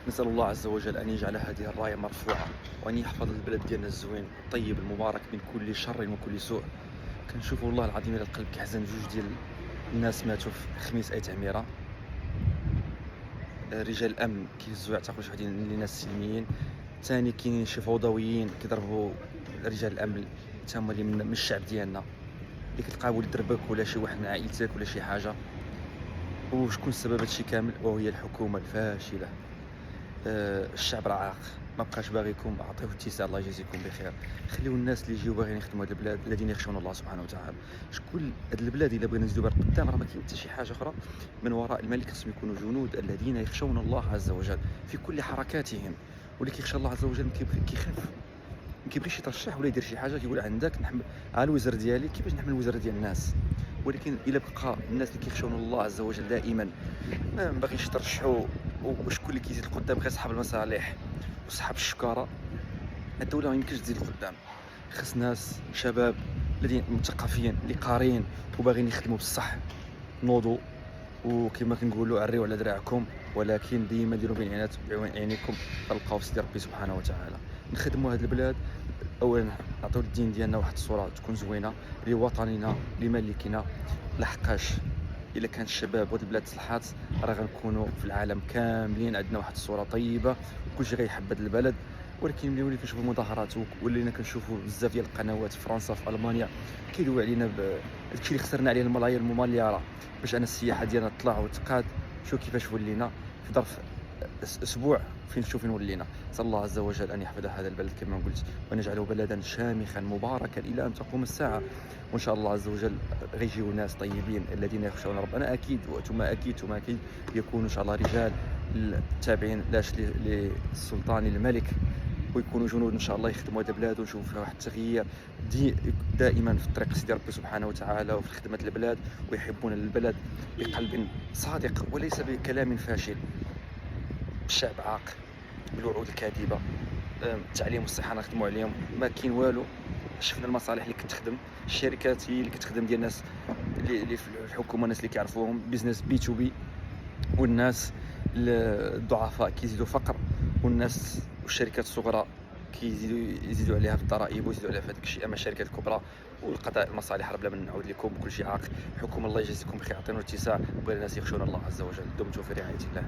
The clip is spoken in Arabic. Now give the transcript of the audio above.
نسأل الله عز وجل أن يجعل هذه الراية مرفوعة، وأن يحفظ البلد ديالنا الزوين الطيب المبارك من كل شر وكل سوء. كنشوفوا والله العظيم إلى القلب كيحزن جوج ديال الناس ماتوا في خميس أي تعميرة. رجال الأمن كيهزوا يعتقلوا شي وحدين اللي ناس سلميين. ثاني كاينين شي فوضويين كيضربوا رجال الأمن تا هما اللي من الشعب ديالنا، اللي كتلقاه ولد دربك ولا شي واحد من عائلتك ولا شي حاجة. وشكون السبب هادشي كامل؟ وهي الحكومة الفاشلة. الشعب راه عاق، ما بقاش باغيكم، اعطيوه اتساع، الله يجازيكم بخير. خليو الناس اللي يجيو باغيين يخدموا هاد البلاد الذين يخشون الله سبحانه وتعالى. شكون هاد البلاد الا بغينا نزيدو بها لقدام راه ما كاين حتى شي حاجه اخرى من وراء الملك. خصهم يكونوا جنود الذين يخشون الله عز وجل في كل حركاتهم. واللي كيخشى الله عز وجل كيخاف، ما كيبغيش يترشح ولا يدير شي حاجه، كيقول عندك نحمل على الوزر ديالي كيفاش نحمل الوزر ديال الناس. ولكن الا بقى الناس اللي كيخشون الله عز وجل دائما ما باغيش يترشحوا، وشكون اللي كيزيد القدام غير صحاب المصالح وصحاب الشكاره، الدوله ما يمكنش تزيد القدام. خص ناس شباب الذين مثقفين اللي قارين وباغيين يخدموا بصح، نوضوا وكما كنقولوا عريوا على دراعكم، ولكن ديما ديروا بعين عينيكم تلقاو في سيدي ربي سبحانه وتعالى. نخدموا هذه البلاد، اولا نعطيو الدين ديالنا واحد الصوره تكون زوينه لوطننا لملكنا، لحقاش الا كان الشباب وهاد البلاد صلحات راه غنكونوا في العالم كاملين عندنا واحد الصوره طيبه وكلشي غيحب هاد البلد. ولكن ملي ولينا كنشوفوا المظاهرات ولينا كنشوفوا بزاف ديال القنوات في فرنسا في المانيا كيدويو علينا داكشي اللي خسرنا عليه الملايير المليارات باش انا السياحه ديالنا طلع وتقاد. شوف كيفاش ولينا في ظرف اسبوع، فين ولينا. نسال الله عز وجل ان يحفظ هذا البلد كما قلت، وان يجعله بلدا شامخا مباركا الى ان تقوم الساعه. وان شاء الله عز وجل غيجيو ناس طيبين الذين يخشون ربنا اكيد، وانتم اكيد يكونوا ان شاء الله رجال التابعين لاش للسلطان الملك، ويكونوا جنود ان شاء الله يخدموا هذا البلاد ونشوفوا فيها واحد التغيير دائما في طريق سيدي ربي سبحانه وتعالى وفي خدمه البلاد، ويحبون البلد بقلب صادق وليس بكلام فاشل. الشعب عاق بالوعود الكاذبه، التعليم والصحه نخدموا عليهم ما كاين والو. شفنا المصالح اللي كتخدم، الشركات هي اللي كتخدم ديال الناس اللي في الحكومه، الناس اللي كيعرفوهم بيزنس بي تو بي، والناس الضعفاء كيزيدوا فقر، والناس والشركات الصغرى يزيدوا عليها في الضرائب ويزيدوا عليها في هذاك الشيء. اما الشركات الكبرى والقضاء المصالح بلا من نعاود لكم كل شيء عاق. الحكومه الله يجازيكم بخير، عطينا اتساع وبغينا الناس يخشون الله عز وجل. دمتم في رعايه الله.